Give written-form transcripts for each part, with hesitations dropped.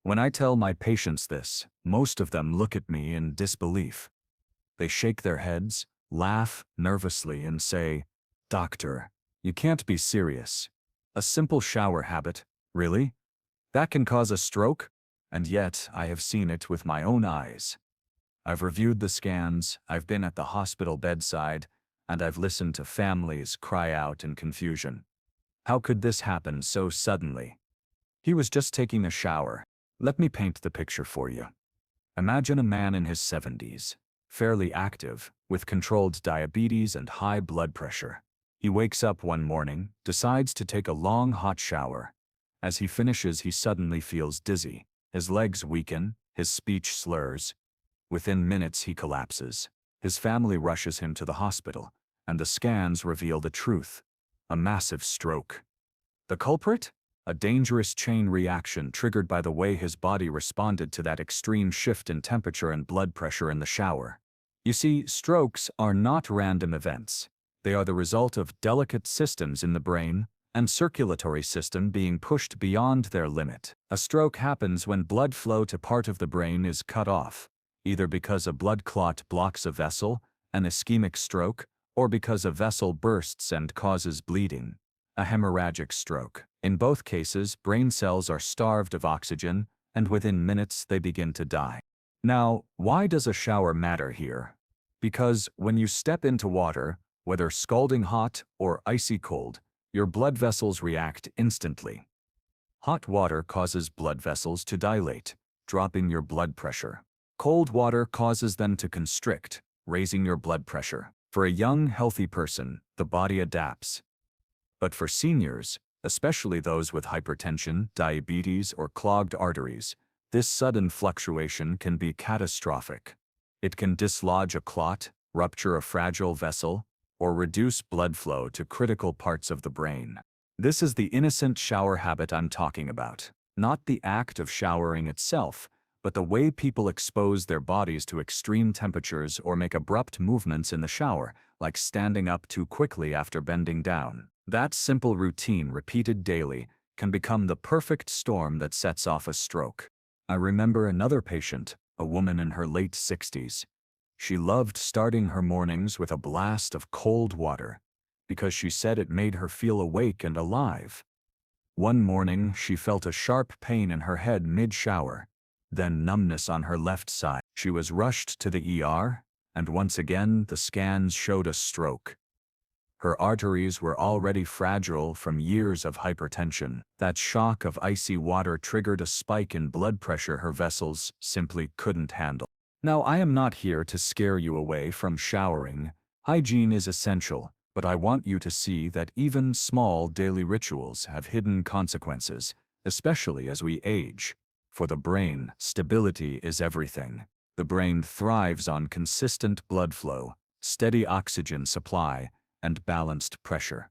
When I tell my patients this, most of them look at me in disbelief. They shake their heads, laugh nervously, and say, "Doctor, you can't be serious. A simple shower habit, really? That can cause a stroke?" And yet, I have seen it with my own eyes. I've reviewed the scans, I've been at the hospital bedside, and I've listened to families cry out in confusion. How could this happen so suddenly? He was just taking a shower. Let me paint the picture for you. Imagine a man in his 70s, fairly active, with controlled diabetes and high blood pressure. He wakes up one morning, decides to take a long hot shower. As he finishes, he suddenly feels dizzy. His legs weaken, his speech slurs. Within minutes, he collapses. His family rushes him to the hospital, and the scans reveal the truth: a massive stroke. The culprit? A dangerous chain reaction triggered by the way his body responded to that extreme shift in temperature and blood pressure in the shower. You see, strokes are not random events. They are the result of delicate systems in the brain and circulatory system being pushed beyond their limit. A stroke happens when blood flow to part of the brain is cut off, either because a blood clot blocks a vessel, an ischemic stroke, or because a vessel bursts and causes bleeding, a hemorrhagic stroke. In both cases, brain cells are starved of oxygen, and within minutes they begin to die. Now, why does a shower matter here? Because when you step into water, whether scalding hot or icy cold, your blood vessels react instantly. Hot water causes blood vessels to dilate, dropping your blood pressure. Cold water causes them to constrict, raising your blood pressure. For a young, healthy person, the body adapts. But for seniors, especially those with hypertension, diabetes, or clogged arteries, this sudden fluctuation can be catastrophic. It can dislodge a clot, rupture a fragile vessel, or reduce blood flow to critical parts of the brain. This is the innocent shower habit I'm talking about. Not the act of showering itself, but the way people expose their bodies to extreme temperatures or make abrupt movements in the shower, like standing up too quickly after bending down. That simple routine, repeated daily, can become the perfect storm that sets off a stroke. I remember another patient, a woman in her late 60s. She loved starting her mornings with a blast of cold water because she said it made her feel awake and alive. One morning, she felt a sharp pain in her head mid-shower, then numbness on her left side. She was rushed to the ER, and once again the scans showed a stroke. Her arteries were already fragile from years of hypertension. That shock of icy water triggered a spike in blood pressure her vessels simply couldn't handle. Now, I am not here to scare you away from showering. Hygiene is essential, but I want you to see that even small daily rituals have hidden consequences, especially as we age. For the brain, stability is everything. The brain thrives on consistent blood flow, steady oxygen supply, and balanced pressure.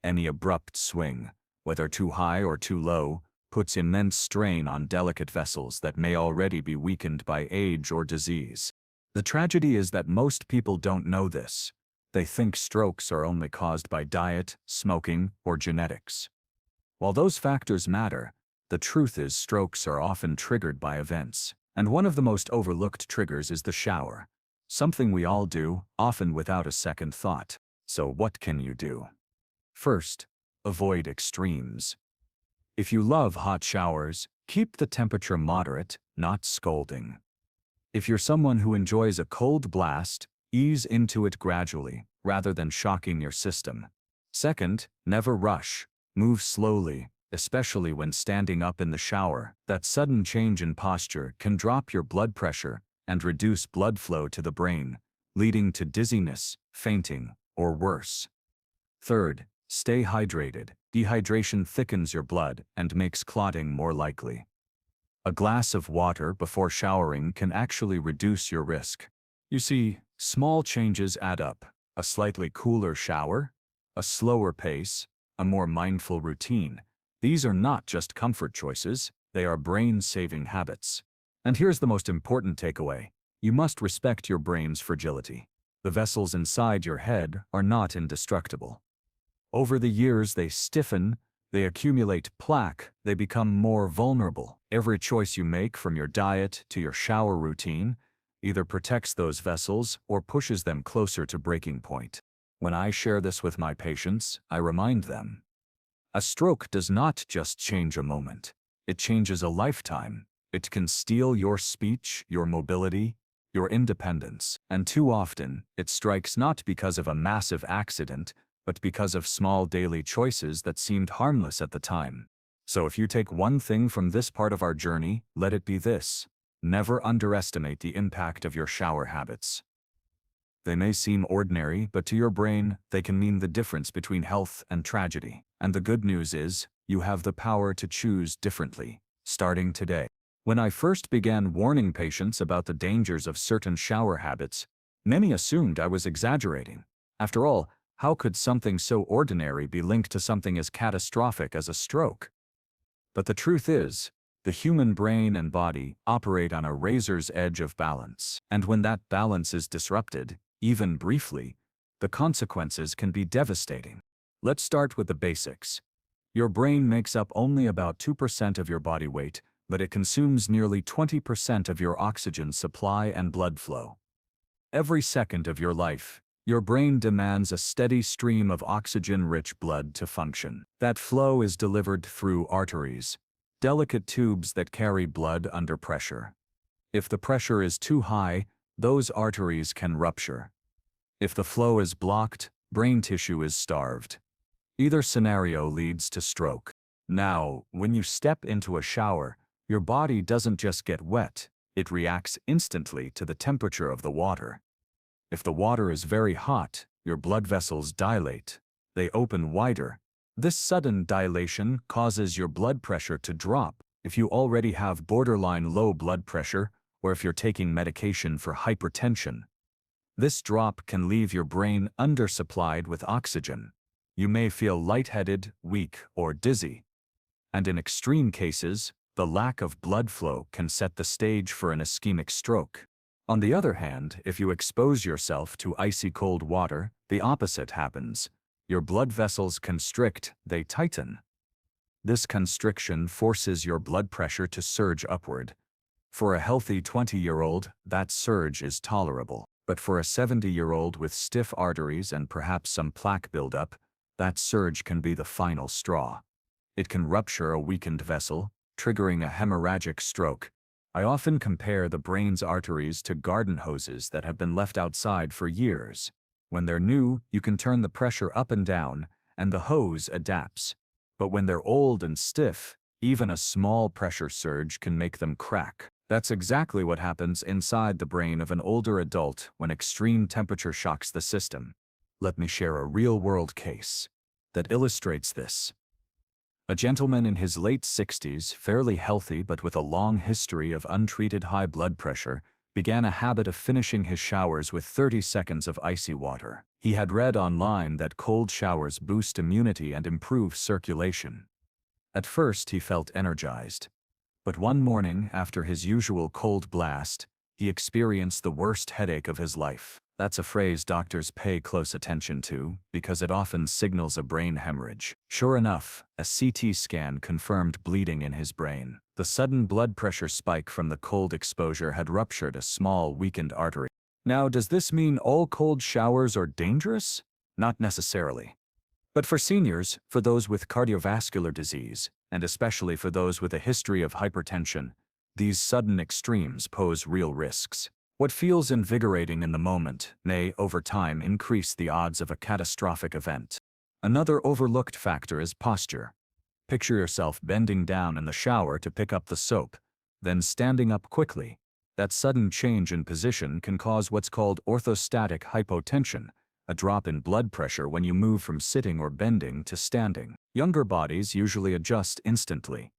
Any abrupt swing, whether too high or too low, puts immense strain on delicate vessels that may already be weakened by age or disease. The tragedy is that most people don't know this. They think strokes are only caused by diet, smoking, or genetics. While those factors matter, the truth is strokes are often triggered by events. And one of the most overlooked triggers is the shower. Something we all do, often without a second thought. So what can you do? First, avoid extremes. If you love hot showers, keep the temperature moderate, not scalding. If you're someone who enjoys a cold blast, ease into it gradually, rather than shocking your system. Second, never rush. Move slowly, especially when standing up in the shower. That sudden change in posture can drop your blood pressure and reduce blood flow to the brain, leading to dizziness, fainting, or worse. Third, stay hydrated. Dehydration thickens your blood and makes clotting more likely. A glass of water before showering can actually reduce your risk. You see, small changes add up. A slightly cooler shower, a slower pace, a more mindful routine. These are not just comfort choices, they are brain-saving habits. And here's the most important takeaway. You must respect your brain's fragility. The vessels inside your head are not indestructible. Over the years, they stiffen, They accumulate plaque, they become more vulnerable. Every choice you make, from your diet to your shower routine, either protects those vessels or pushes them closer to breaking point. When I share this with my patients, I remind them, a stroke does not just change a moment. It changes a lifetime. It can steal your speech, your mobility, your independence. And too often, it strikes not because of a massive accident, but because of small daily choices that seemed harmless at the time. So if you take one thing from this part of our journey, let it be this: never underestimate the impact of your shower habits. They may seem ordinary, but to your brain, they can mean the difference between health and tragedy. And the good news is, you have the power to choose differently, starting today. When I first began warning patients about the dangers of certain shower habits, many assumed I was exaggerating. After all, how could something so ordinary be linked to something as catastrophic as a stroke? But the truth is, the human brain and body operate on a razor's edge of balance. And when that balance is disrupted, even briefly, the consequences can be devastating. Let's start with the basics. Your brain makes up only about 2% of your body weight, but it consumes nearly 20% of your oxygen supply and blood flow. Every second of your life, your brain demands a steady stream of oxygen-rich blood to function. That flow is delivered through arteries, delicate tubes that carry blood under pressure. If the pressure is too high, those arteries can rupture. If the flow is blocked, brain tissue is starved. Either scenario leads to stroke. Now, when you step into a shower, your body doesn't just get wet, it reacts instantly to the temperature of the water. If the water is very hot, your blood vessels dilate. They open wider. This sudden dilation causes your blood pressure to drop. If you already have borderline low blood pressure, or if you're taking medication for hypertension, this drop can leave your brain undersupplied with oxygen. You may feel lightheaded, weak, or dizzy. And in extreme cases, the lack of blood flow can set the stage for an ischemic stroke. On the other hand, if you expose yourself to icy cold water, the opposite happens. Your blood vessels constrict, they tighten. This constriction forces your blood pressure to surge upward. For a healthy 20-year-old, that surge is tolerable. But for a 70-year-old with stiff arteries and perhaps some plaque buildup, that surge can be the final straw. It can rupture a weakened vessel, triggering a hemorrhagic stroke. I often compare the brain's arteries to garden hoses that have been left outside for years. When they're new, you can turn the pressure up and down, and the hose adapts. But when they're old and stiff, even a small pressure surge can make them crack. That's exactly what happens inside the brain of an older adult when extreme temperature shocks the system. Let me share a real-world case that illustrates this. A gentleman in his late 60s, fairly healthy but with a long history of untreated high blood pressure, began a habit of finishing his showers with 30 seconds of icy water. He had read online that cold showers boost immunity and improve circulation. At first, he felt energized. But one morning, after his usual cold blast, he experienced the worst headache of his life. That's a phrase doctors pay close attention to, because it often signals a brain hemorrhage. Sure enough, a CT scan confirmed bleeding in his brain. The sudden blood pressure spike from the cold exposure had ruptured a small, weakened artery. Now, does this mean all cold showers are dangerous? Not necessarily. But for seniors, for those with cardiovascular disease, and especially for those with a history of hypertension, these sudden extremes pose real risks. What feels invigorating in the moment may, over time, increase the odds of a catastrophic event. Another overlooked factor is posture. Picture yourself bending down in the shower to pick up the soap, then standing up quickly. That sudden change in position can cause what's called orthostatic hypotension, a drop in blood pressure when you move from sitting or bending to standing. Younger bodies usually adjust instantly.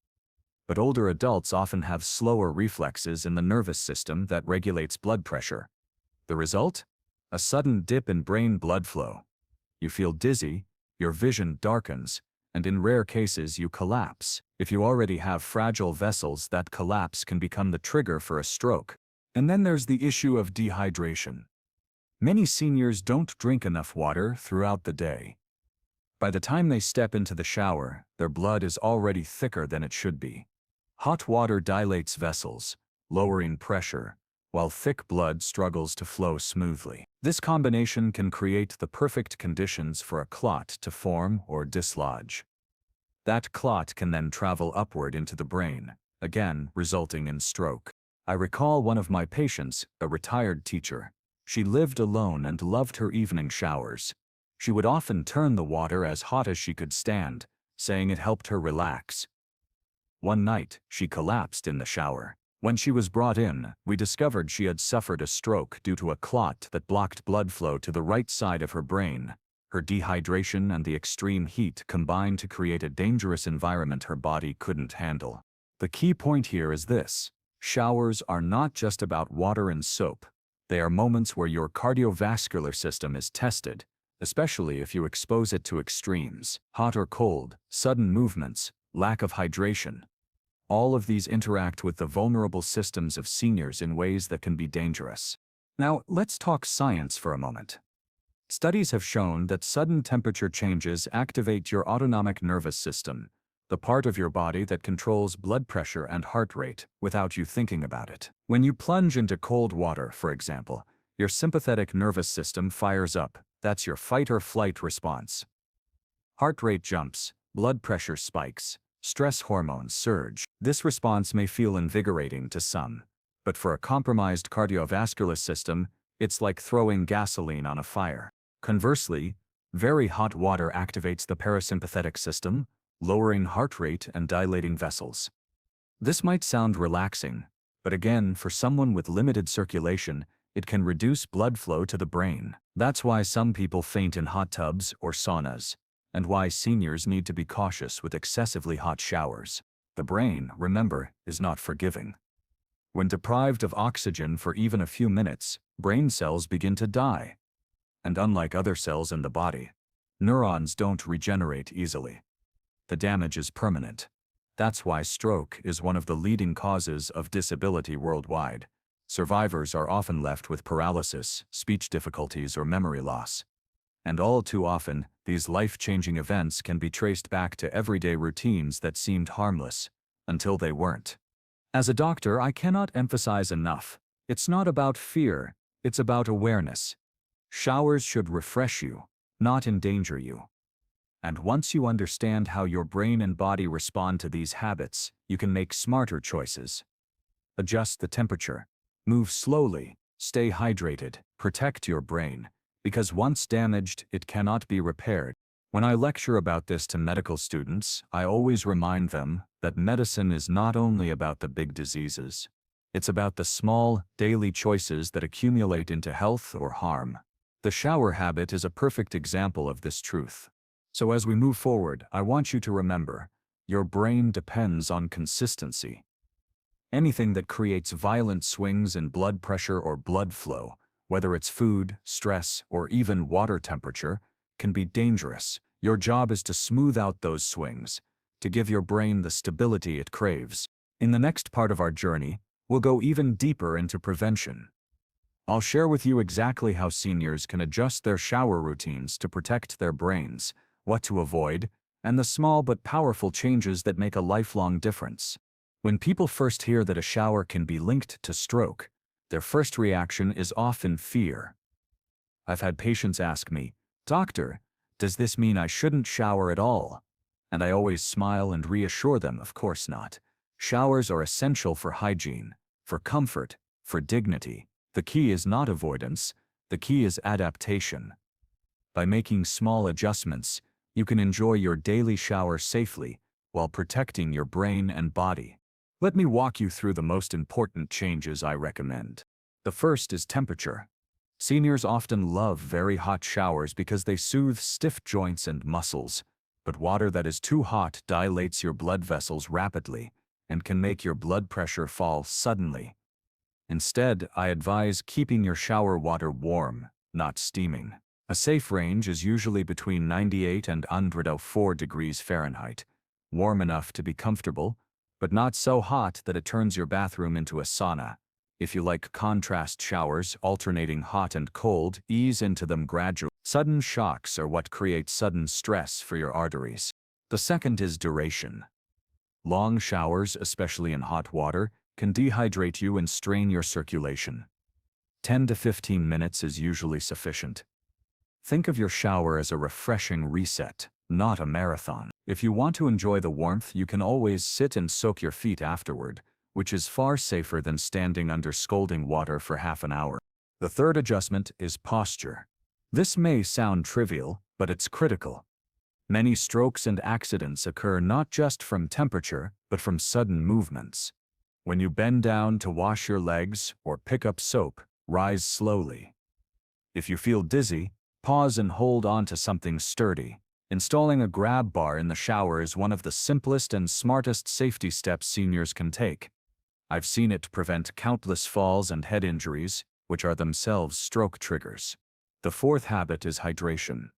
But older adults often have slower reflexes in the nervous system that regulates blood pressure. The result? A sudden dip in brain blood flow. You feel dizzy, your vision darkens, and in rare cases you collapse. If you already have fragile vessels, that collapse can become the trigger for a stroke. And then there's the issue of dehydration. Many seniors don't drink enough water throughout the day. By the time they step into the shower, their blood is already thicker than it should be. Hot water dilates vessels, lowering pressure, while thick blood struggles to flow smoothly. This combination can create the perfect conditions for a clot to form or dislodge. That clot can then travel upward into the brain, again resulting in stroke. I recall one of my patients, a retired teacher. She lived alone and loved her evening showers. She would often turn the water as hot as she could stand, saying it helped her relax. One night, she collapsed in the shower. When she was brought in, we discovered she had suffered a stroke due to a clot that blocked blood flow to the right side of her brain. Her dehydration and the extreme heat combined to create a dangerous environment her body couldn't handle. The key point here is this: showers are not just about water and soap. They are moments where your cardiovascular system is tested, especially if you expose it to extremes, hot or cold, sudden movements, lack of hydration. All of these interact with the vulnerable systems of seniors in ways that can be dangerous. Now, let's talk science for a moment. Studies have shown that sudden temperature changes activate your autonomic nervous system, the part of your body that controls blood pressure and heart rate without you thinking about it. When you plunge into cold water, for example, your sympathetic nervous system fires up. That's your fight or flight response. Heart rate jumps, blood pressure spikes, stress hormones surge. This response may feel invigorating to some, but for a compromised cardiovascular system, it's like throwing gasoline on a fire. Conversely, very hot water activates the parasympathetic system, lowering heart rate and dilating vessels. This might sound relaxing, but again, for someone with limited circulation, it can reduce blood flow to the brain. That's why some people faint in hot tubs or saunas, and why seniors need to be cautious with excessively hot showers. The brain, remember, is not forgiving. When deprived of oxygen for even a few minutes, brain cells begin to die. And unlike other cells in the body, neurons don't regenerate easily. The damage is permanent. That's why stroke is one of the leading causes of disability worldwide. Survivors are often left with paralysis, speech difficulties, or memory loss. And all too often, these life-changing events can be traced back to everyday routines that seemed harmless, until they weren't. As a doctor, I cannot emphasize enough, it's not about fear, it's about awareness. Showers should refresh you, not endanger you. And once you understand how your brain and body respond to these habits, you can make smarter choices. Adjust the temperature. Move slowly, stay hydrated, protect your brain, because once damaged, it cannot be repaired. When I lecture about this to medical students, I always remind them that medicine is not only about the big diseases. It's about the small, daily choices that accumulate into health or harm. The shower habit is a perfect example of this truth. So as we move forward, I want you to remember, your brain depends on consistency. Anything that creates violent swings in blood pressure or blood flow, whether it's food, stress, or even water temperature, can be dangerous. Your job is to smooth out those swings, to give your brain the stability it craves. In the next part of our journey, we'll go even deeper into prevention. I'll share with you exactly how seniors can adjust their shower routines to protect their brains, what to avoid, and the small but powerful changes that make a lifelong difference. When people first hear that a shower can be linked to stroke, their first reaction is often fear. I've had patients ask me, "Doctor, does this mean I shouldn't shower at all?" And I always smile and reassure them, of course not. Showers are essential for hygiene, for comfort, for dignity. The key is not avoidance, the key is adaptation. By making small adjustments, you can enjoy your daily shower safely while protecting your brain and body. Let me walk you through the most important changes I recommend. The first is temperature. Seniors often love very hot showers because they soothe stiff joints and muscles, but water that is too hot dilates your blood vessels rapidly and can make your blood pressure fall suddenly. Instead, I advise keeping your shower water warm, not steaming. A safe range is usually between 98 and 104 degrees Fahrenheit, warm enough to be comfortable, but not so hot that it turns your bathroom into a sauna. If you like contrast showers, alternating hot and cold, ease into them gradually. Sudden shocks are what create sudden stress for your arteries. The second is duration. Long showers, especially in hot water, can dehydrate you and strain your circulation. 10 to 15 minutes is usually sufficient. Think of your shower as a refreshing reset, not a marathon. If you want to enjoy the warmth, you can always sit and soak your feet afterward, which is far safer than standing under scalding water for half an hour. The third adjustment is posture. This may sound trivial, but it's critical. Many strokes and accidents occur not just from temperature, but from sudden movements. When you bend down to wash your legs or pick up soap, rise slowly. If you feel dizzy, pause and hold on to something sturdy. Installing a grab bar in the shower is one of the simplest and smartest safety steps seniors can take. I've seen it prevent countless falls and head injuries, which are themselves stroke triggers. The fourth habit is hydration.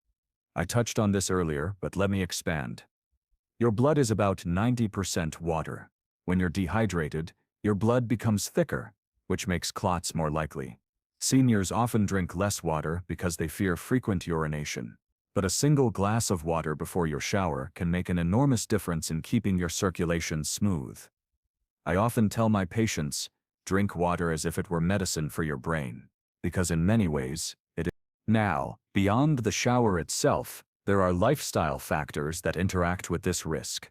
I touched on this earlier, but let me expand. Your blood is about 90% water. When you're dehydrated, your blood becomes thicker, which makes clots more likely. Seniors often drink less water because they fear frequent urination. But a single glass of water before your shower can make an enormous difference in keeping your circulation smooth. I often tell my patients, drink water as if it were medicine for your brain, because in many ways, it is. Now, beyond the shower itself, there are lifestyle factors that interact with this risk.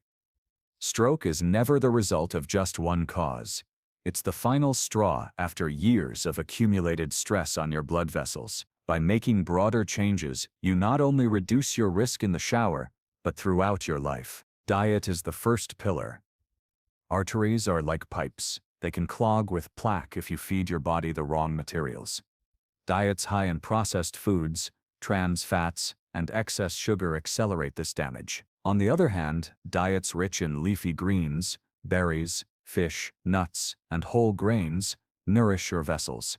Stroke is never the result of just one cause. It's the final straw after years of accumulated stress on your blood vessels. By making broader changes, you not only reduce your risk in the shower, but throughout your life. Diet is the first pillar. Arteries are like pipes. They can clog with plaque if you feed your body the wrong materials. Diets high in processed foods, trans fats, and excess sugar accelerate this damage. On the other hand, diets rich in leafy greens, berries, fish, nuts, and whole grains nourish your vessels.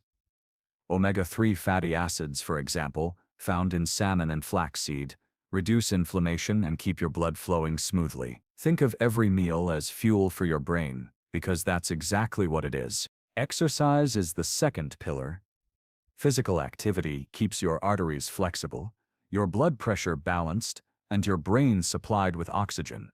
Omega-3 fatty acids, for example, found in salmon and flaxseed, reduce inflammation and keep your blood flowing smoothly. Think of every meal as fuel for your brain, because that's exactly what it is. Exercise is the second pillar. Physical activity keeps your arteries flexible, your blood pressure balanced, and your brain supplied with oxygen.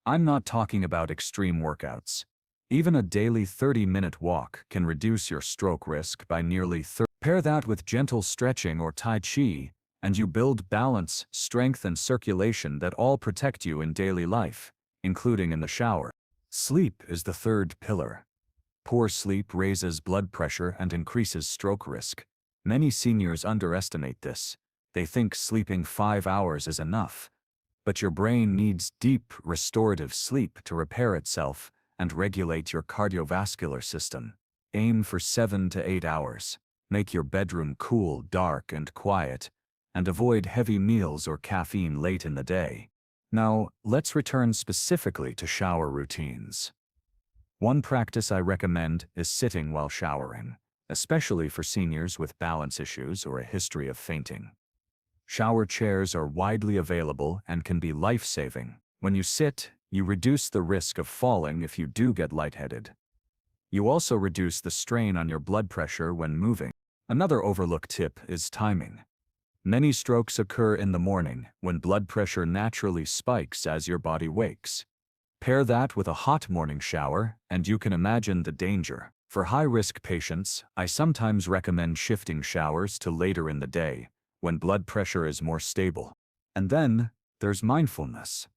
I'm not talking about extreme workouts. Even a daily 30-minute walk can reduce your stroke risk by nearly 30%. Pair that with gentle stretching or Tai Chi, and you build balance, strength, and circulation that all protect you in daily life, including in the shower. Sleep is the third pillar. Poor sleep raises blood pressure and increases stroke risk. Many seniors underestimate this. They think sleeping 5 hours is enough. But your brain needs deep, restorative sleep to repair itself and regulate your cardiovascular system. Aim for 7 to 8 hours. Make your bedroom cool, dark, and quiet, and avoid heavy meals or caffeine late in the day. Now, let's return specifically to shower routines. One practice I recommend is sitting while showering, especially for seniors with balance issues or a history of fainting. Shower chairs are widely available and can be life-saving. When you sit, you reduce the risk of falling if you do get lightheaded. You also reduce the strain on your blood pressure when moving. Another overlooked tip is timing. Many strokes occur in the morning, when blood pressure naturally spikes as your body wakes. Pair that with a hot morning shower, and you can imagine the danger. For high-risk patients, I sometimes recommend shifting showers to later in the day, when blood pressure is more stable. And then, there's mindfulness.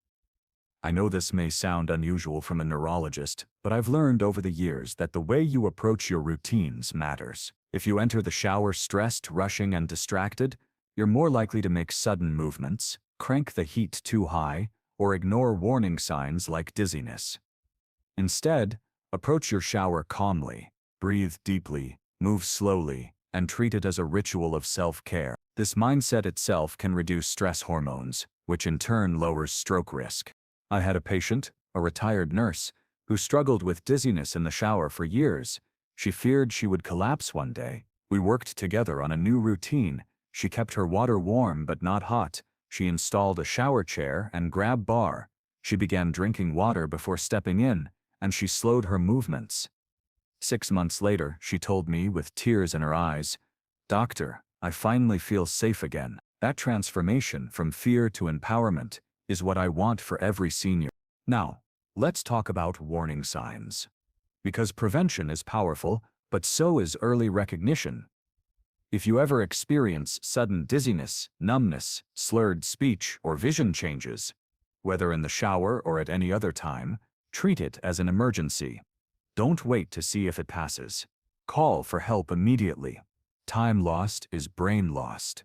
I know this may sound unusual from a neurologist, but I've learned over the years that the way you approach your routines matters. If you enter the shower stressed, rushing, and distracted, you're more likely to make sudden movements, crank the heat too high, or ignore warning signs like dizziness. Instead, approach your shower calmly, breathe deeply, move slowly, and treat it as a ritual of self-care. This mindset itself can reduce stress hormones, which in turn lowers stroke risk. I had a patient, a retired nurse, who struggled with dizziness in the shower for years. She feared she would collapse one day. We worked together on a new routine. She kept her water warm but not hot. She installed a shower chair and grab bar. She began drinking water before stepping in, and she slowed her movements. 6 months later, she told me with tears in her eyes, "Doctor, I finally feel safe again." That transformation from fear to empowerment is what I want for every senior. Now, let's talk about warning signs. Because prevention is powerful, but so is early recognition. If you ever experience sudden dizziness, numbness, slurred speech, or vision changes, whether in the shower or at any other time, treat it as an emergency. Don't wait to see if it passes. Call for help immediately. Time lost is brain lost.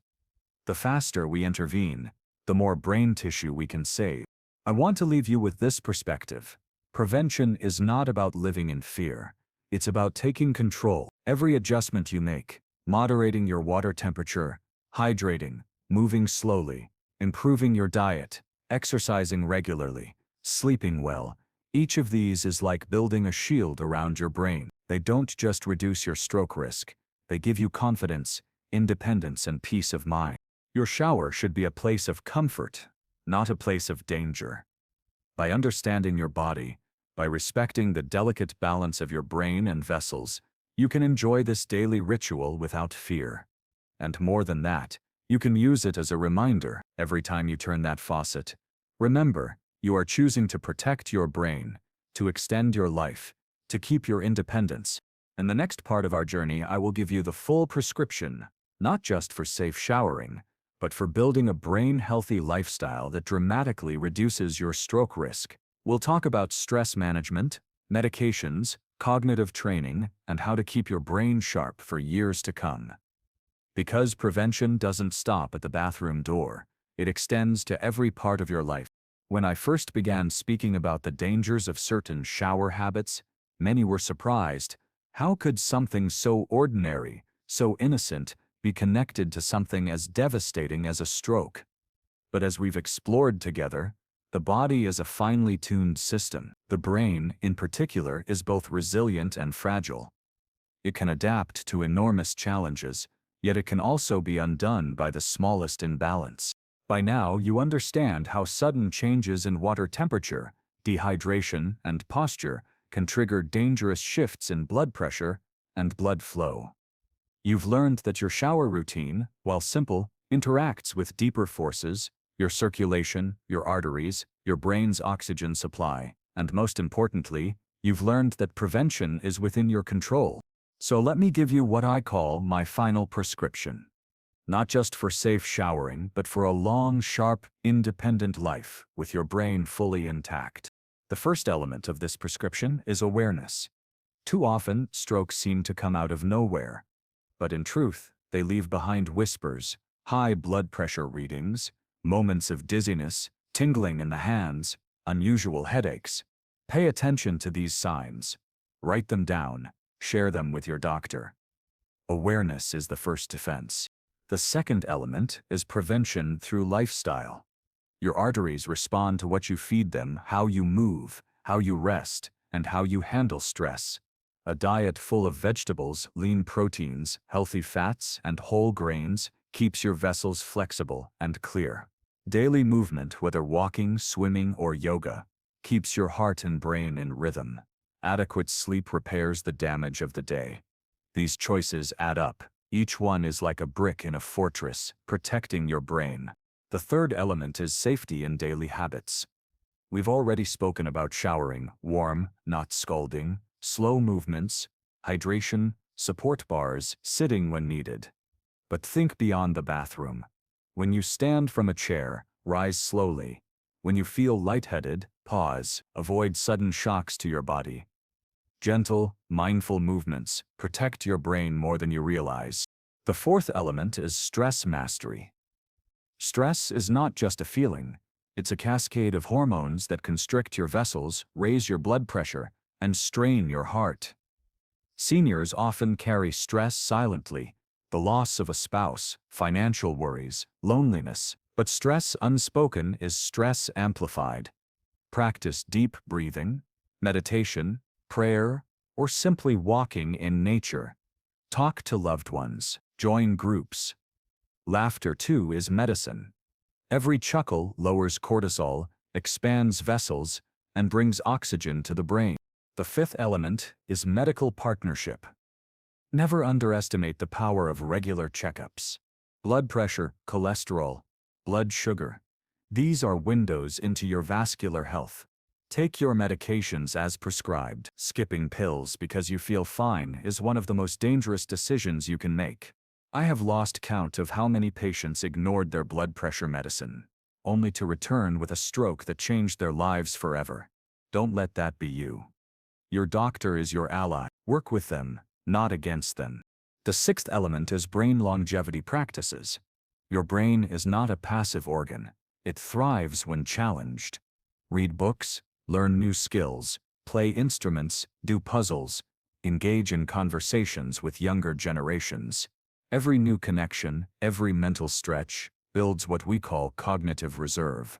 The faster we intervene, the more brain tissue we can save. I want to leave you with this perspective. Prevention is not about living in fear. It's about taking control. Every adjustment you make, moderating your water temperature, hydrating, moving slowly, improving your diet, exercising regularly, sleeping well, each of these is like building a shield around your brain. They don't just reduce your stroke risk, they give you confidence, independence, and peace of mind. Your shower should be a place of comfort, not a place of danger. By understanding your body, by respecting the delicate balance of your brain and vessels, you can enjoy this daily ritual without fear. And more than that, you can use it as a reminder every time you turn that faucet. Remember, you are choosing to protect your brain, to extend your life, to keep your independence. In the next part of our journey, I will give you the full prescription, not just for safe showering, but for building a brain-healthy lifestyle that dramatically reduces your stroke risk. We'll talk about stress management, medications, cognitive training, and how to keep your brain sharp for years to come. Because prevention doesn't stop at the bathroom door, it extends to every part of your life. When I first began speaking about the dangers of certain shower habits, many were surprised. How could something so ordinary, so innocent, be connected to something as devastating as a stroke? But as we've explored together, the body is a finely tuned system. The brain, in particular, is both resilient and fragile. It can adapt to enormous challenges, yet it can also be undone by the smallest imbalance. By now, you understand how sudden changes in water temperature, dehydration, and posture can trigger dangerous shifts in blood pressure and blood flow. You've learned that your shower routine, while simple, interacts with deeper forces: your circulation, your arteries, your brain's oxygen supply, and most importantly, you've learned that prevention is within your control. So let me give you what I call my final prescription. Not just for safe showering, but for a long, sharp, independent life with your brain fully intact. The first element of this prescription is awareness. Too often, strokes seem to come out of nowhere. But in truth, they leave behind whispers, high blood pressure readings, moments of dizziness, tingling in the hands, unusual headaches. Pay attention to these signs. Write them down. Share them with your doctor. Awareness is the first defense. The second element is prevention through lifestyle. Your arteries respond to what you feed them, how you move, how you rest, and how you handle stress. A diet full of vegetables, lean proteins, healthy fats, and whole grains keeps your vessels flexible and clear. Daily movement, whether walking, swimming, or yoga, keeps your heart and brain in rhythm. Adequate sleep repairs the damage of the day. These choices add up. Each one is like a brick in a fortress, protecting your brain. The third element is safety in daily habits. We've already spoken about showering, warm, not scalding, slow movements, hydration, support bars, sitting when needed. But think beyond the bathroom. When you stand from a chair, rise slowly. When you feel lightheaded, pause. Avoid sudden shocks to your body. Gentle, mindful movements protect your brain more than you realize. The fourth element is stress mastery. Stress is not just a feeling. It's a cascade of hormones that constrict your vessels, raise your blood pressure, and strain your heart. Seniors often carry stress silently: the loss of a spouse, financial worries, loneliness. But stress unspoken is stress amplified. Practice deep breathing, meditation, prayer, or simply walking in nature. Talk to loved ones, join groups. Laughter, too, is medicine. Every chuckle lowers cortisol, expands vessels, and brings oxygen to the brain. The fifth element is medical partnership. Never underestimate the power of regular checkups. Blood pressure, cholesterol, blood sugar. These are windows into your vascular health. Take your medications as prescribed. Skipping pills because you feel fine is one of the most dangerous decisions you can make. I have lost count of how many patients ignored their blood pressure medicine, only to return with a stroke that changed their lives forever. Don't let that be you. Your doctor is your ally. Work with them, not against them. The sixth element is brain longevity practices. Your brain is not a passive organ. It thrives when challenged. Read books, learn new skills, play instruments, do puzzles, engage in conversations with younger generations. Every new connection, every mental stretch, builds what we call cognitive reserve,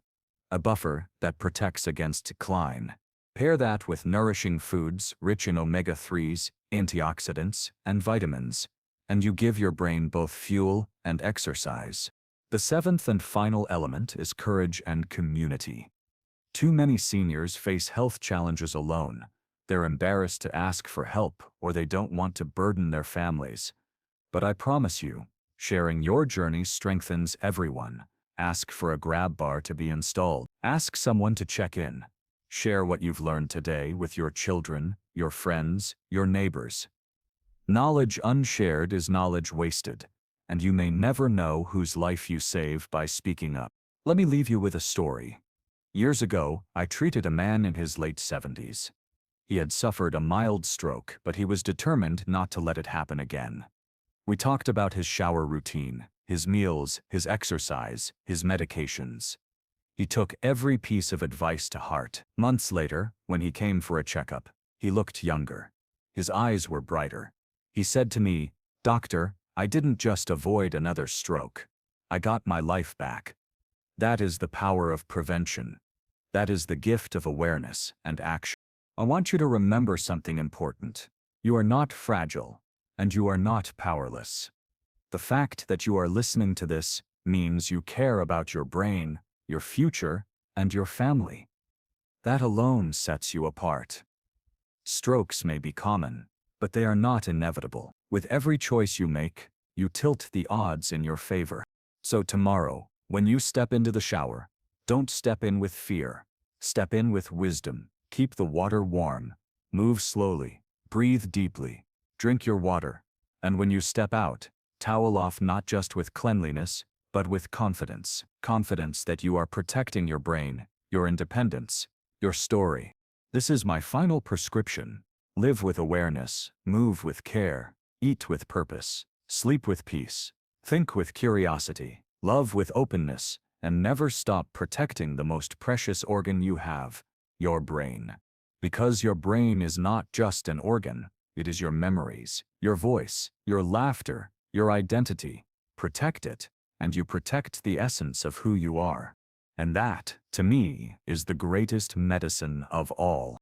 a buffer that protects against decline. Pair that with nourishing foods rich in omega-3s, antioxidants, and vitamins, and you give your brain both fuel and exercise. The seventh and final element is courage and community. Too many seniors face health challenges alone. They're embarrassed to ask for help or they don't want to burden their families. But I promise you, sharing your journey strengthens everyone. Ask for a grab bar to be installed. Ask someone to check in. Share what you've learned today with your children, your friends, your neighbors. Knowledge unshared is knowledge wasted, and you may never know whose life you save by speaking up. Let me leave you with a story. Years ago, I treated a man in his late 70s. He had suffered a mild stroke, but he was determined not to let it happen again. We talked about his shower routine, his meals, his exercise, his medications. He took every piece of advice to heart. Months later, when he came for a checkup, he looked younger. His eyes were brighter. He said to me, "Doctor, I didn't just avoid another stroke. I got my life back." That is the power of prevention. That is the gift of awareness and action. I want you to remember something important. You are not fragile, and you are not powerless. The fact that you are listening to this means you care about your brain, your future, and your family. That alone sets you apart. Strokes may be common, but they are not inevitable. With every choice you make, you tilt the odds in your favor. So tomorrow, when you step into the shower, don't step in with fear. Step in with wisdom. Keep the water warm. Move slowly. Breathe deeply. Drink your water. And when you step out, towel off not just with cleanliness, but with confidence. Confidence that you are protecting your brain, your independence, your story. This is my final prescription. Live with awareness, move with care, eat with purpose, sleep with peace, think with curiosity, love with openness, and never stop protecting the most precious organ you have, your brain. Because your brain is not just an organ, it is your memories, your voice, your laughter, your identity. Protect it, and you protect the essence of who you are. And that, to me, is the greatest medicine of all.